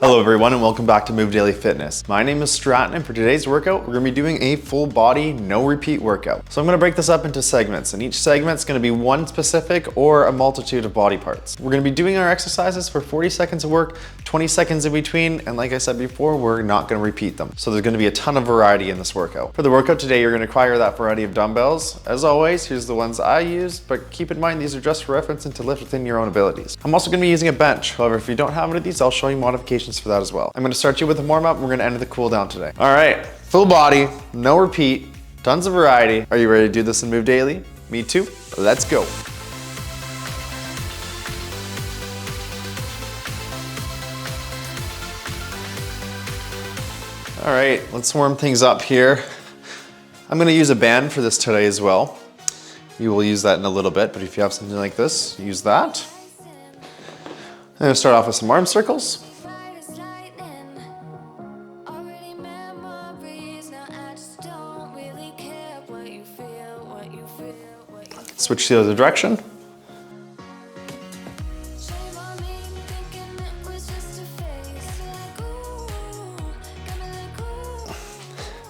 Hello everyone and welcome back to Move Daily Fitness. My name is Stratton and for today's workout, we're gonna be doing a full body, no repeat workout. So I'm gonna break this up into segments and each segment's gonna be one specific or a multitude of body parts. We're gonna be doing our exercises for 40 seconds of work, 20 seconds in between, and like I said before, we're not gonna repeat them. So there's gonna be a ton of variety in this workout. For the workout today, you're gonna acquire that variety of dumbbells. As always, here's the ones I use, but keep in mind these are just for reference and to lift within your own abilities. I'm also gonna be using a bench. However, if you don't have one of these, I'll show you modifications for that as well. I'm gonna start you with a warm-up and we're gonna end with a cool down today. All right, full body, no repeat, tons of variety. Are you ready to do this and move daily? Me too, let's go. All right, let's warm things up here. I'm gonna use a band for this today as well. You will use that in a little bit, but if you have something like this, use that. I'm gonna start off with some arm circles. Switch to the other direction.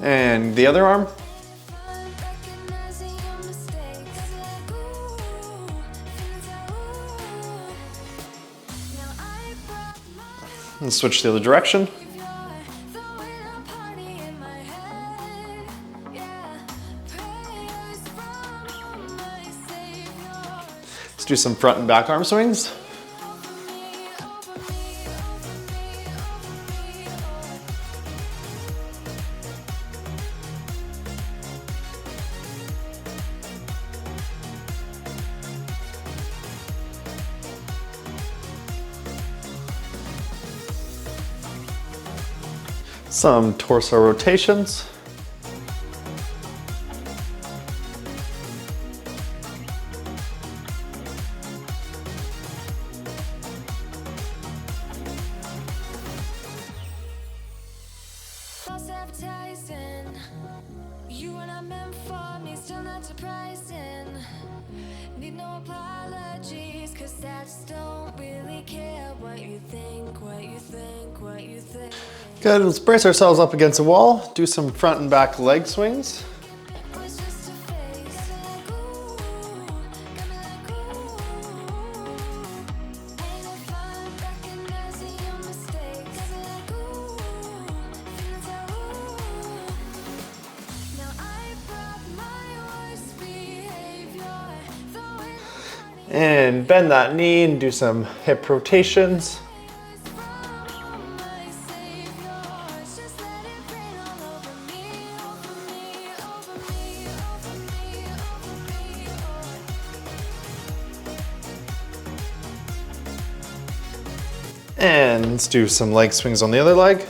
And the other arm. And switch to the other direction. Let's do some front and back arm swings. Some torso rotations. You were not meant for me, still not surprising. Need no apologies, cause I just don't really care what you think, what you think, what you think. Good, let's brace ourselves up against a wall. Do some front and back leg swings. And bend that knee and do some hip rotations. And let's do some leg swings on the other leg.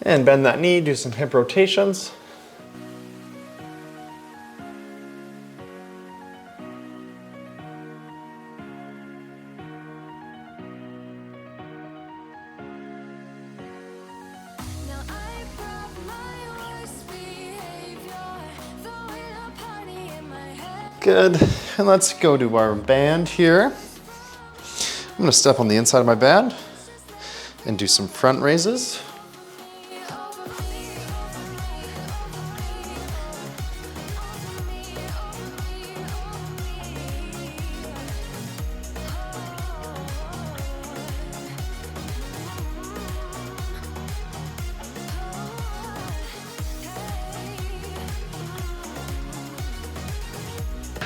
And bend that knee, do some hip rotations. Good, and let's go to our band here. I'm gonna step on the inside of my band and do some front raises.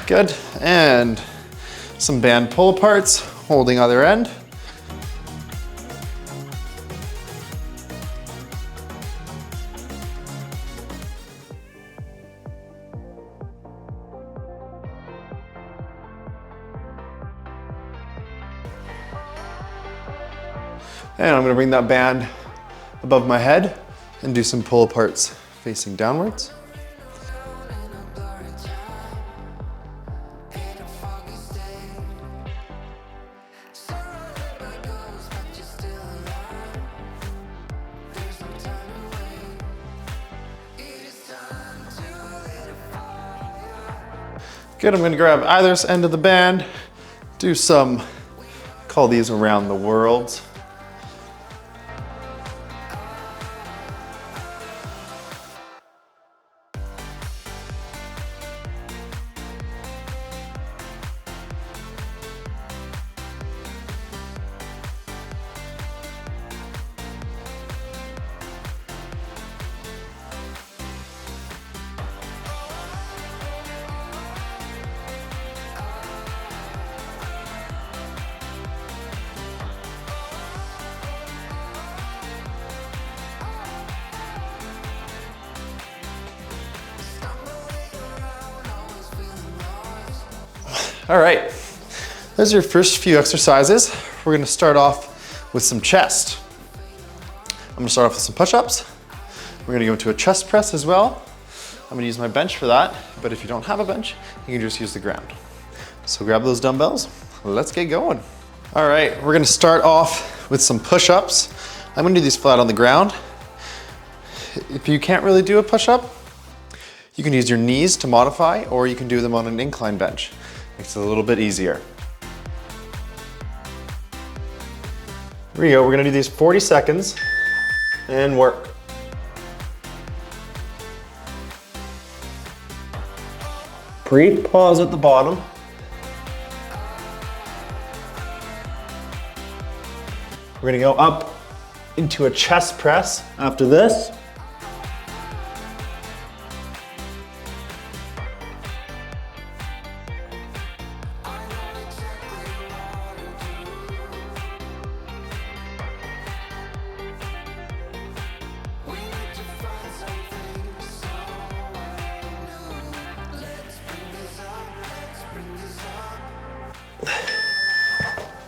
Good, and some band pull aparts, holding other end. And I'm gonna bring that band above my head and do some pull aparts facing downwards. Good, I'm gonna grab either end of the band, do some, call these around the world. All right, those are your first few exercises. We're gonna start off with some chest. I'm gonna start off with some push-ups. We're gonna go into a chest press as well. I'm gonna use my bench for that, but if you don't have a bench, you can just use the ground. So grab those dumbbells, let's get going. All right, we're gonna start off with some push-ups. I'm gonna do these flat on the ground. If you can't really do a push-up, you can use your knees to modify, or you can do them on an incline bench. Makes it a little bit easier. Here we go, we're gonna do these 40 seconds and work. Breathe, pause at the bottom. We're gonna go up into a chest press after this.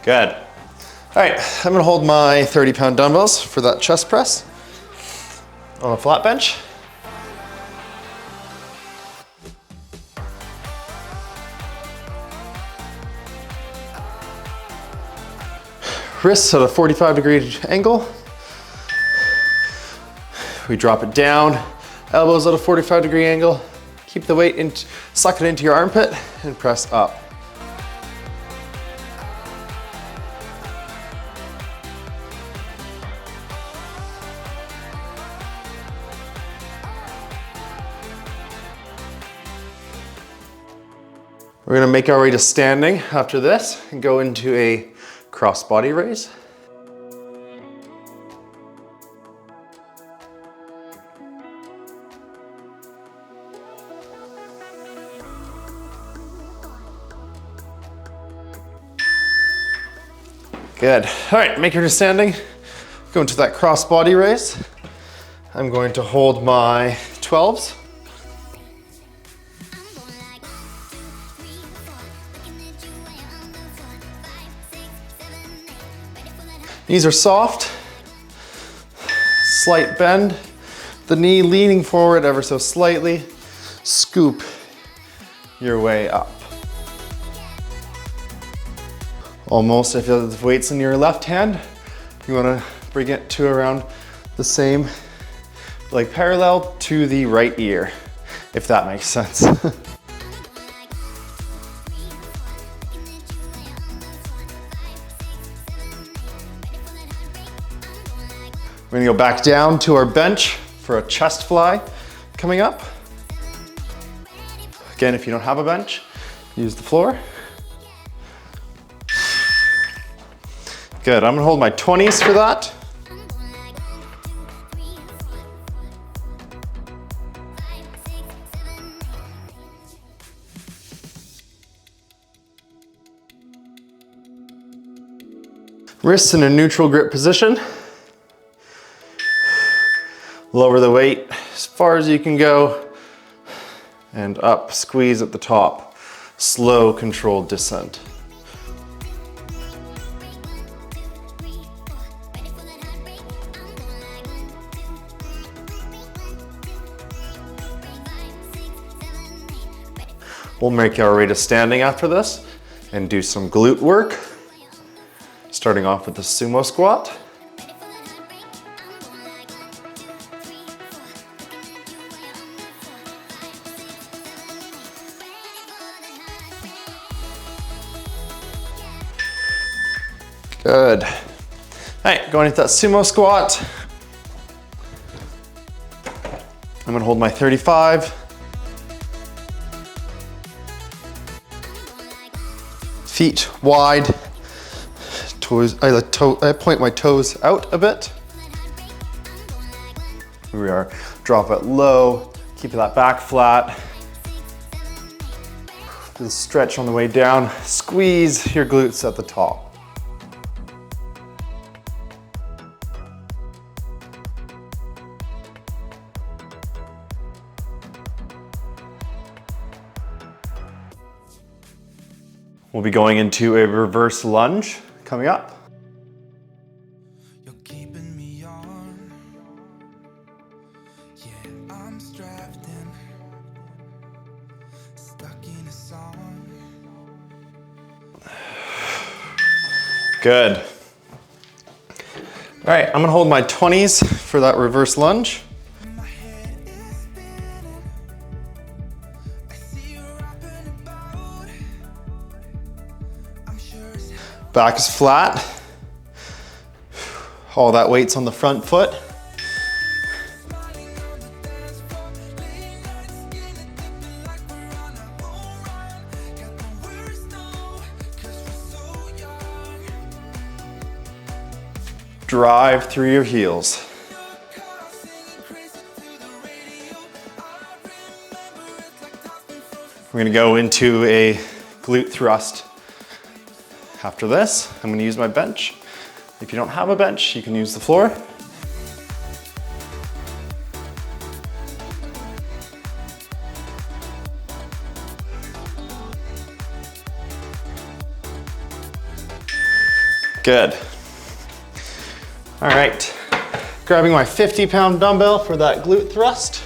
Good. All right, I'm gonna hold my 30-pound dumbbells for that chest press on a flat bench. Wrists at a 45-degree angle. We drop it down, elbows at a 45-degree angle. Keep the weight in, suck it into your armpit and press up. We're gonna make our way to standing after this and go into a cross body raise. Good. All right, make your way to standing. Go into that cross body raise. I'm going to hold my 12s. Knees are soft, slight bend, the knee leaning forward ever so slightly, scoop your way up. Almost, if the weight's in your left hand, you wanna bring it to around the same, like parallel to the right ear, if that makes sense. We're gonna go back down to our bench for a chest fly coming up. Again, if you don't have a bench, use the floor. Good, I'm gonna hold my 20s for that. Wrists in a neutral grip position. Lower the weight as far as you can go and up, squeeze at the top. Slow, controlled descent. We'll make our way to standing after this and do some glute work. Starting off with the sumo squat. Good. All right, going into that sumo squat. I'm gonna hold my 35. Feet wide. Toes, I point my toes out a bit. Here we are. Drop it low. Keep that back flat. Do the stretch on the way down. Squeeze your glutes at the top. We'll be going into a reverse lunge coming up. You're keeping me on. Yeah, I'm strapped in, stuck in a song. Good. All right, I'm gonna hold my 20s for that reverse lunge. My head is spinning. I see you rapping about. I'm sure as hell. Back is flat. All that weight's on the front foot. Smiling on the dance floor, late night skin and dipping like we're on a home run. Got no worries, no, 'cause we're so young. Drive through your heels. Car singing crazy through the radio. I remember it like time's been frozen. We're gonna go into a glute thrust. After this, I'm gonna use my bench. If you don't have a bench, you can use the floor. Good. All right, grabbing my 50-pound dumbbell for that glute thrust.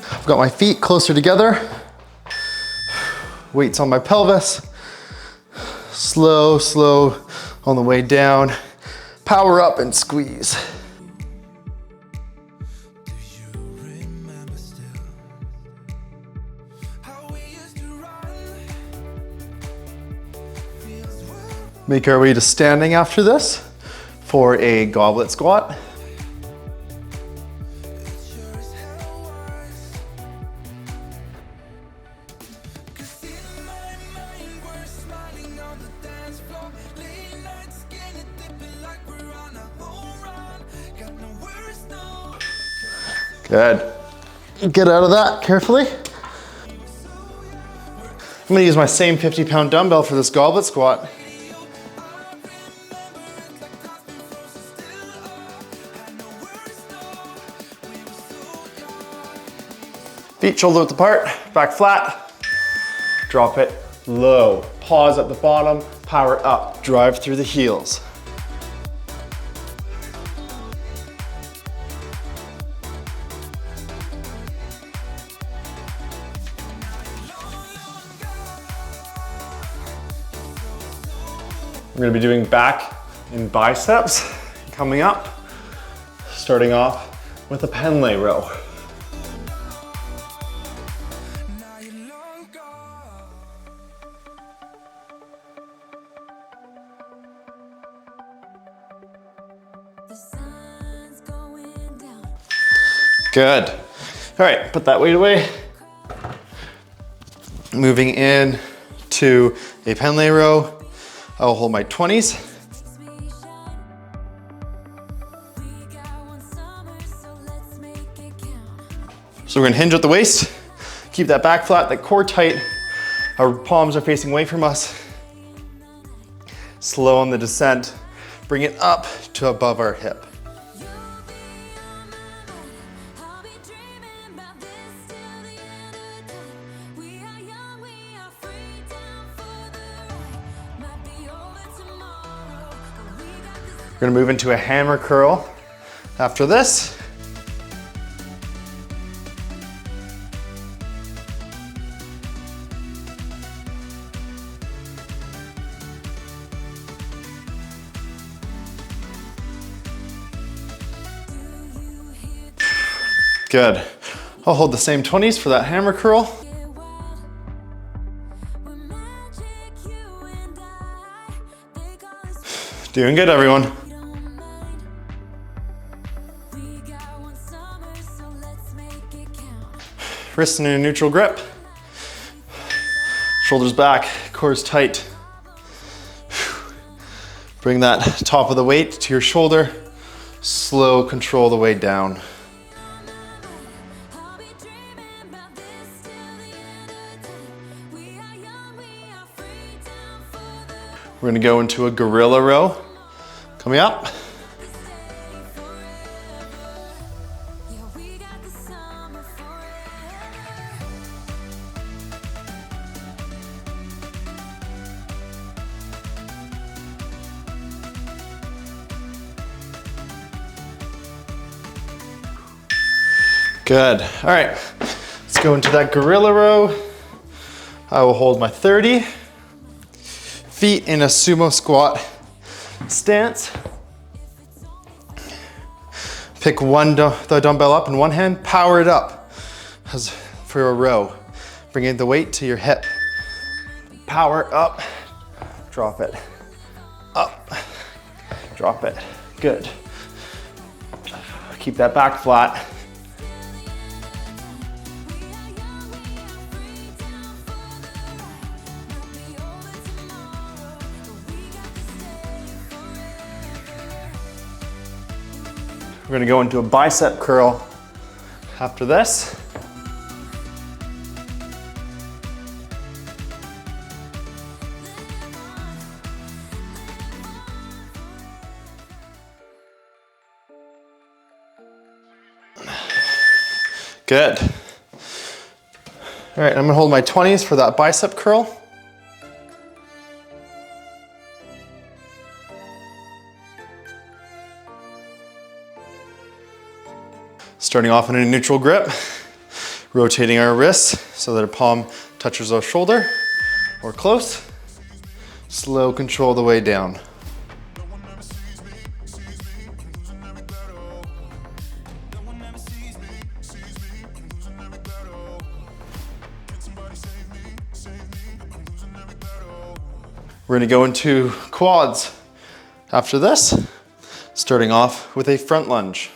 I've got my feet closer together. Weights on my pelvis. Slow, slow on the way down. Power up and squeeze. Do you remember still how we used to run? Feels well. Make our way to standing after this for a goblet squat. It sure as hell was. 'Cause in my mind we're smiling on the dance floor. Late night skin and dipping like we're on a home run. Got no worries, no. Good. Get out of that carefully. I'm gonna use my same 50-pound dumbbell for this goblet squat. Feet shoulder width apart, back flat. Drop it low. Pause at the bottom, power up. Drive through the heels. We're gonna be doing back and biceps coming up, starting off with a pen lay row. Now you're long gone. The sun's going down. Good. All right, put that weight away. Moving in to a pen lay row. I'll hold my 20s. Makes me shine. We got one summer, so let's make it count. So we're gonna hinge at the waist. Keep that back flat, that core tight. Our palms are facing away from us. Slow on the descent. Bring it up to above our hip. You'll be on my mind. I'll be dreaming about this till the end of time. We are young, we are free, down for the ride. Might be over tomorrow, but we got this. We're gonna move into a hammer curl after this. Good. I'll hold the same 20s for that hammer curl. Get wild. We're magic, you and I. They call us Doing good, everyone. we don't mind. We got one summer, so let's make it count. Wrists in a neutral grip. Shoulders back, core's tight. Bring that top of the weight to your shoulder. Slow control the way down. I'll be dreaming about this till the end of time. We are young, we are free, down for the We're gonna go into a gorilla row. Coming up. stay forever. Yeah, we got the summer forever. Good. All right, let's go into that gorilla row. I will hold my 30. Feet in a sumo squat stance. Pick the dumbbell up in one hand, power it up as for a row. Bringing the weight to your hip. Power up, drop it, up, drop it. Good. Keep that back flat. We're gonna go into a bicep curl after this. Good. All right, I'm gonna hold my 20s for that bicep curl. Starting off in a neutral grip, rotating our wrists so that our palm touches our shoulder or close. Slow control the way down. We're gonna go into quads after this, starting off with a front lunge.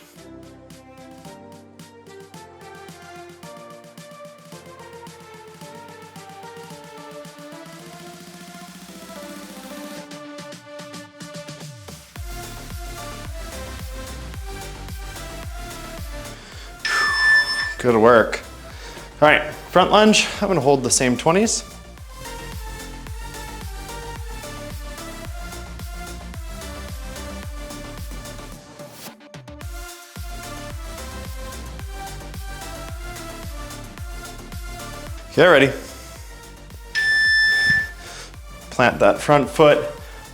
Good work. All right, front lunge, I'm gonna hold the same 20s. Get ready. Plant that front foot,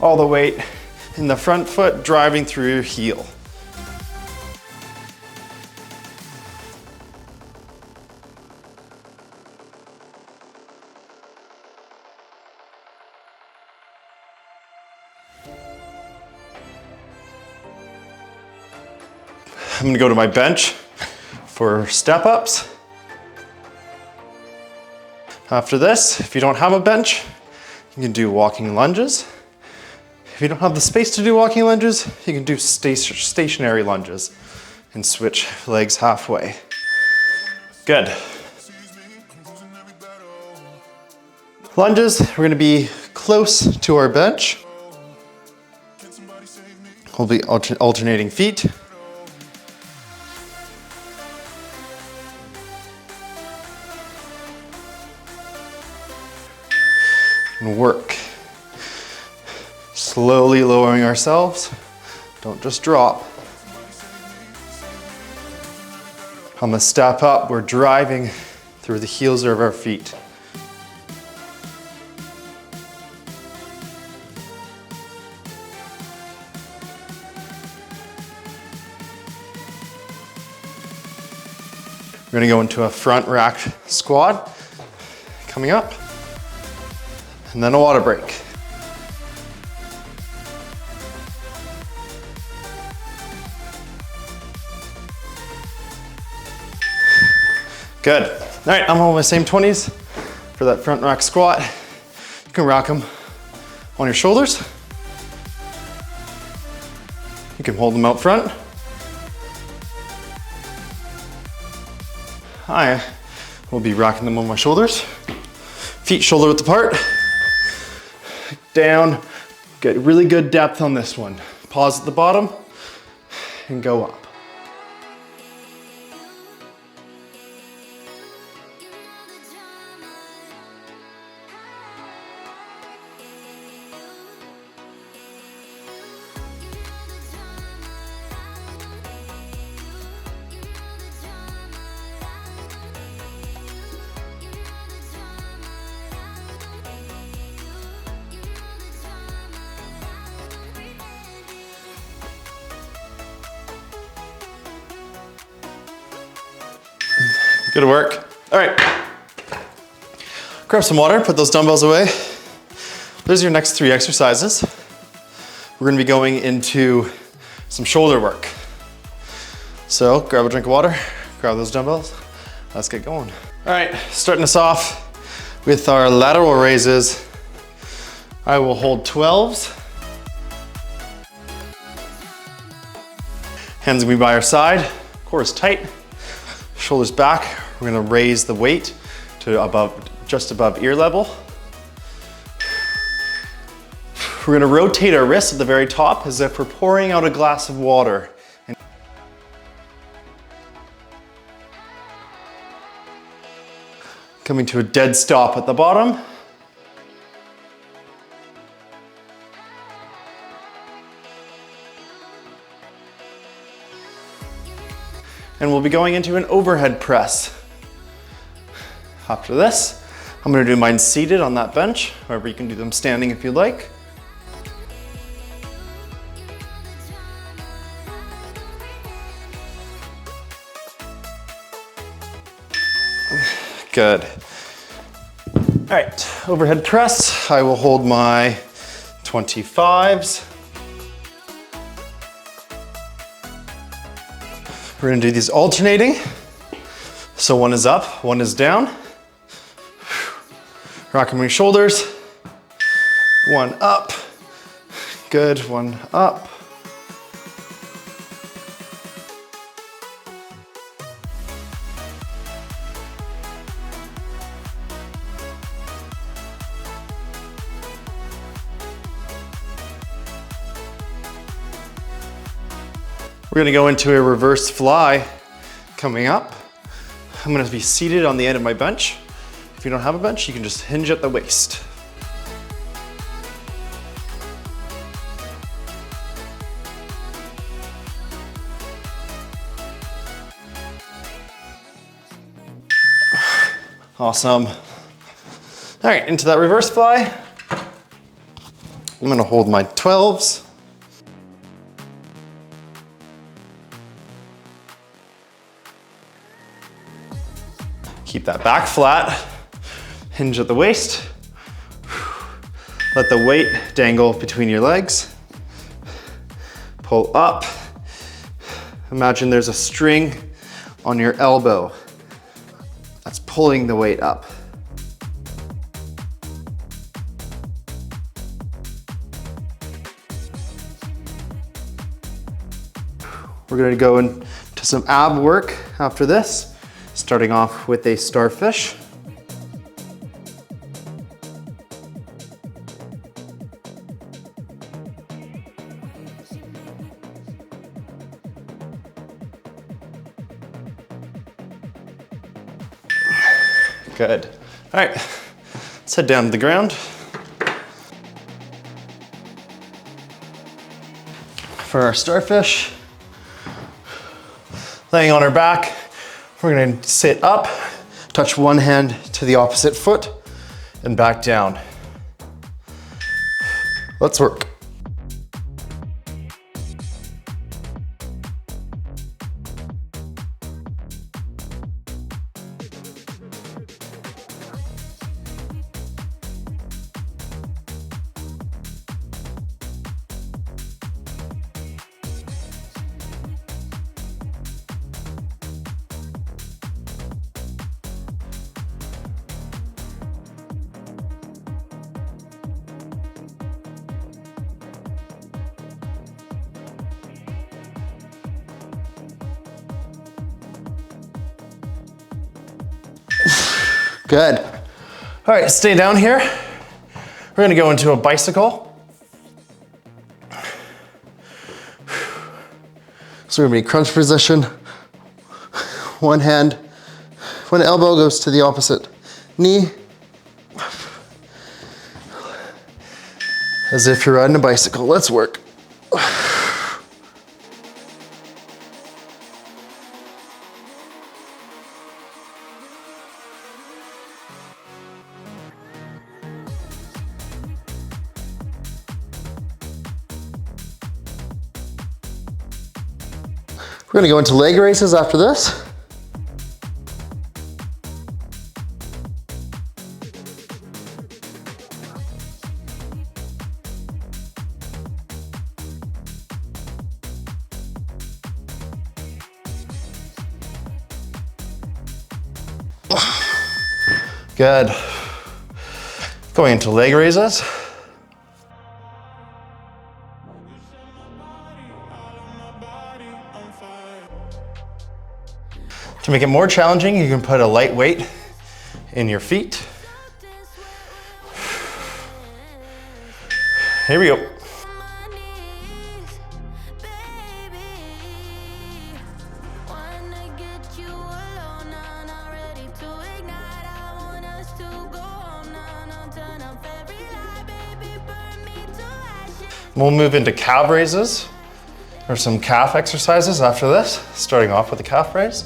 all the weight in the front foot, driving through your heel. I'm gonna go to my bench for step ups. After this, if you don't have a bench, you can do walking lunges. If you don't have the space to do walking lunges, you can do stationary lunges and switch legs halfway. Good. Lunges, we're gonna be close to our bench. We'll be alternating feet. And work. Slowly lowering ourselves. Don't just drop. On the step up, we're driving through the heels of our feet. We're gonna go into a front rack squat. Coming up. And then a water break. Good. All right, I'm holding my same 20s for that front rack squat. You can rock them on your shoulders. You can hold them out front. I will be rocking them on my shoulders. Feet shoulder width apart. Down. Get really good depth on this one. Pause at the bottom and go up. Good work. All right. Grab some water, put those dumbbells away. There's your next 3 exercises. We're gonna be going into some shoulder work. So grab a drink of water, grab those dumbbells. Let's get going. All right, starting us off with our lateral raises. I will hold 12s. Hands gonna be by our side, core is tight, shoulders back. We're gonna raise the weight to just above ear level. We're gonna rotate our wrists at the very top as if we're pouring out a glass of water. Coming to a dead stop at the bottom. And we'll be going into an overhead press. After this, I'm gonna do mine seated on that bench. However, you can do them standing if you'd like. Good. All right, overhead press. I will hold my 25s. We're gonna do these alternating. So one is up, one is down. Rocking my shoulders. One up. Good, one up. We're gonna go into a reverse fly coming up. I'm gonna be seated on the end of my bench. If you don't have a bench, you can just hinge at the waist. Awesome. All right, into that reverse fly. I'm gonna hold my 12s. Keep that back flat, hinge at the waist. Let the weight dangle between your legs. Pull up. Imagine there's a string on your elbow that's pulling the weight up. We're gonna go into some ab work after this. Starting off with a starfish. Good. All right, let's head down to the ground. For our starfish, laying on our back, we're gonna sit up, touch one hand to the opposite foot, and back down. Let's work. Good. All right, stay down here. We're gonna go into a bicycle. So we're gonna be crunch position. One hand, one elbow goes to the opposite knee. As if you're riding a bicycle. Let's work. We're gonna go into leg raises after this. Good. Going into leg raises. To make it more challenging, you can put a light weight in your feet. Here we go. We'll move into calf raises, or some calf exercises after this, starting off with the calf raise.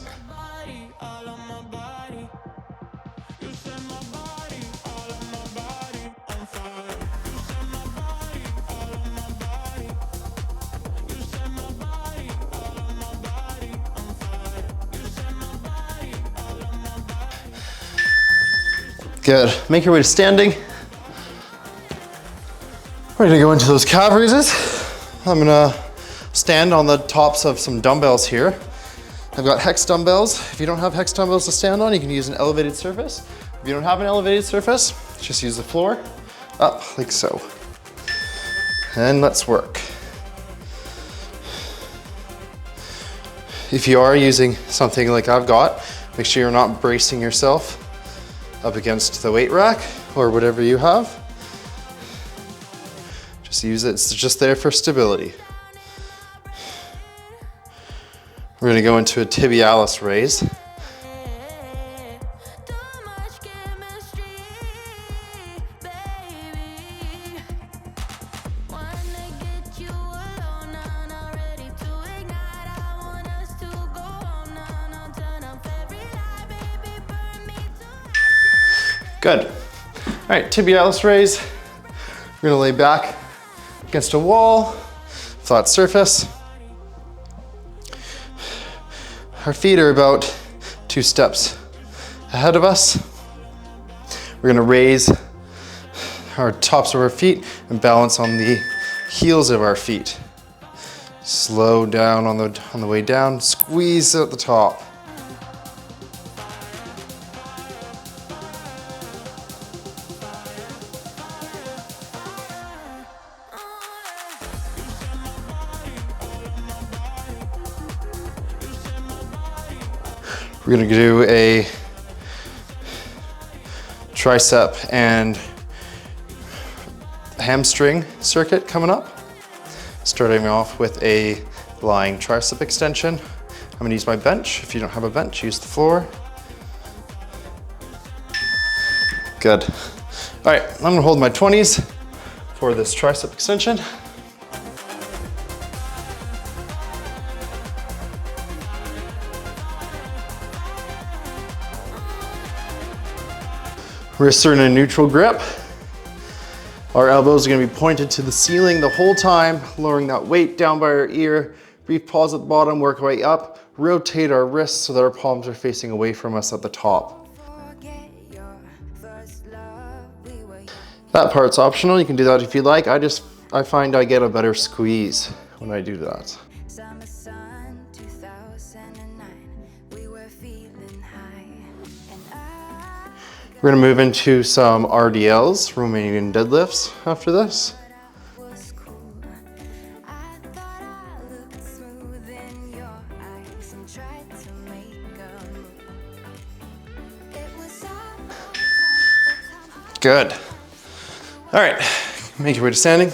Good. Make your way to standing. We're gonna go into those calf raises. I'm gonna stand on the tops of some dumbbells here. I've got hex dumbbells. If you don't have hex dumbbells to stand on, you can use an elevated surface. If you don't have an elevated surface, just use the floor, up like so. And let's work. If you are using something like I've got, make sure you're not bracing yourself up against the weight rack or whatever you have. Just use it, it's just there for stability. We're gonna go into a tibialis raise. Good. All right, tibialis raise. We're gonna lay back against a wall, flat surface. Our feet are about 2 steps ahead of us. We're gonna raise our tops of our feet and balance on the heels of our feet. Slow down on the way down, squeeze at the top. We're gonna do a tricep and hamstring circuit coming up. Starting off with a lying tricep extension. I'm gonna use my bench. If you don't have a bench, use the floor. Good. All right, I'm gonna hold my 20s for this tricep extension. Wrists are in a neutral grip. Our elbows are gonna be pointed to the ceiling the whole time, lowering that weight down by our ear. Brief pause at the bottom, work our way up. Rotate our wrists so that our palms are facing away from us at the top. That part's optional, you can do that if you like. I find I get a better squeeze when I do that. Summer sun, 2009, we were feeling high, and We're gonna move into some RDLs, Romanian deadlifts, after this. was cool. I thought I looked smooth in your eyes and tried to make a move. It was all Good. All right, make your way to standing.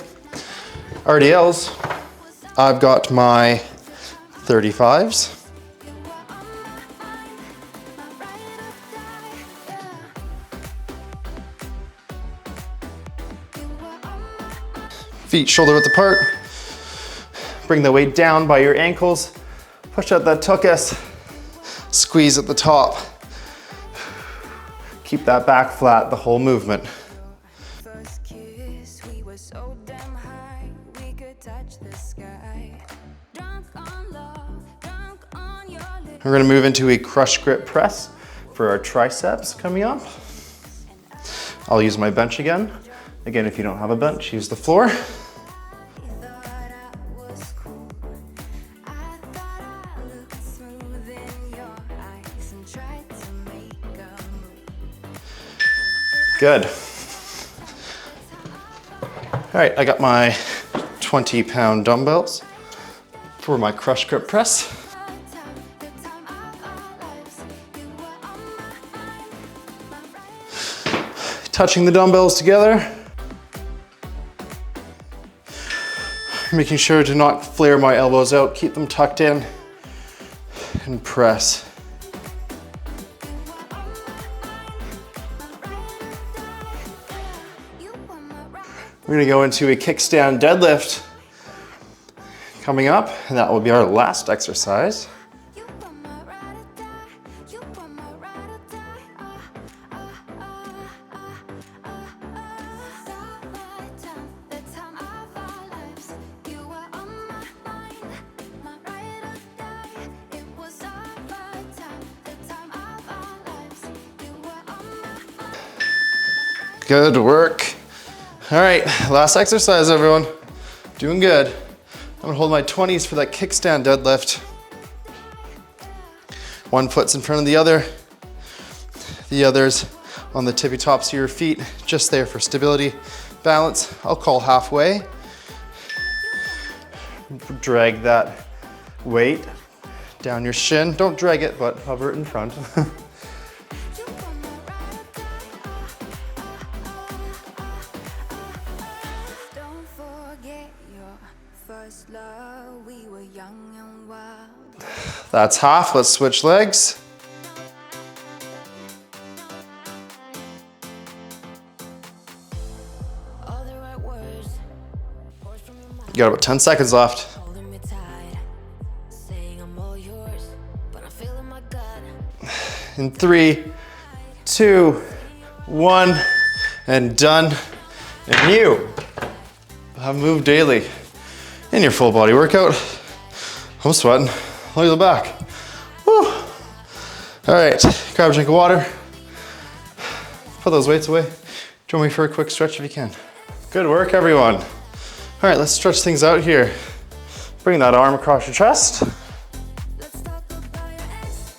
RDLs, I've got my 35s. Feet shoulder width apart. Bring the weight down by your ankles. Push out that tuchus. Squeeze at the top. Keep that back flat the whole movement. First kiss, we were so damn high, we could touch the sky. Drunk on love, drunk on your lips. We're gonna move into a crush grip press for our triceps coming up. I'll use my bench again. Again, if you don't have a bench, use the floor. Thought I was cool. I thought I looked smooth in your eyes and tried to make a move. Good. All right, I got my 20-pound dumbbells for my crush grip press. The time of our lives, you were on my mind. Touching the dumbbells together. Making sure to not flare my elbows out, keep them tucked in, and press. You were my ride. We're gonna go into a kickstand deadlift coming up, and that will be our last exercise. You were my ride or die. You were my ride or die. The time of our lives. You were on my mind, my ride or die. It was our time, the time of our lives. You were on my mind. Good work. All right, last exercise, everyone. Doing good. I'm gonna hold my 20s for that kickstand deadlift. One foot's in front of the other. The other's on the tippy tops of your feet, just there for stability, balance. I'll call halfway. Drag that weight down your shin. Don't drag it, but hover it in front. You were my ride or die. Don't forget your first love. We were young and wild. That's half. Let's switch legs. All the right words. Words from your mouth. You got about 10 seconds left. Holding me tight. Saying I'm all yours. But I'm feeling my gut. In 3, 2, 1, and done. And you have moved daily in your full body workout. I'm sweating. Look at the back. Woo. All right, grab a drink of water. Put those weights away. Join me for a quick stretch if you can. Good work, everyone. All right, let's stretch things out here. Bring that arm across your chest. Let's talk about your ex.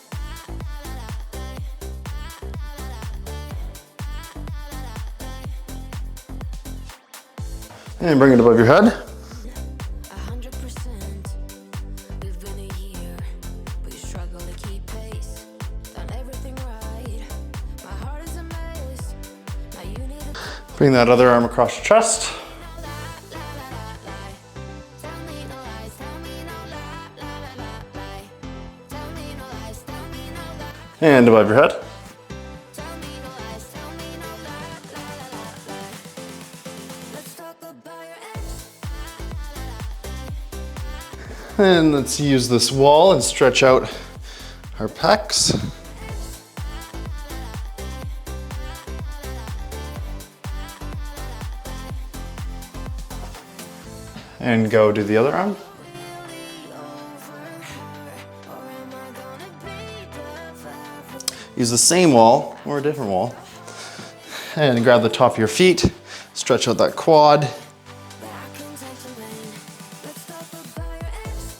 And bring it above your head. 100%. We've been a year, but you struggle to keep pace. Done everything right. My heart is a mess. Now you need to Bring that other arm across your chest. tell me no lies, tell me no lie. Tell me no lies, tell me no lie. And above your head. Tell me no lies, tell me no lie. Let's talk about your ex. And let's use this wall and stretch out our pecs. And go do the other arm. Use the same wall or a different wall. And grab the top of your feet, stretch out that quad. Let's talk about your ex.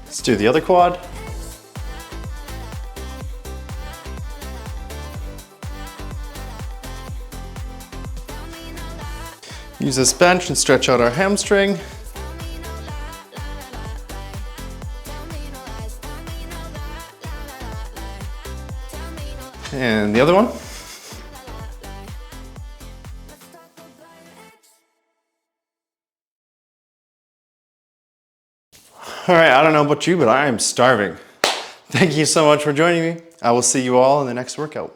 Let's do the other quad. Use this bench and stretch out our hamstring. And the other one. All right, I don't know about you, but I am starving. Thank you so much for joining me. I will see you all in the next workout.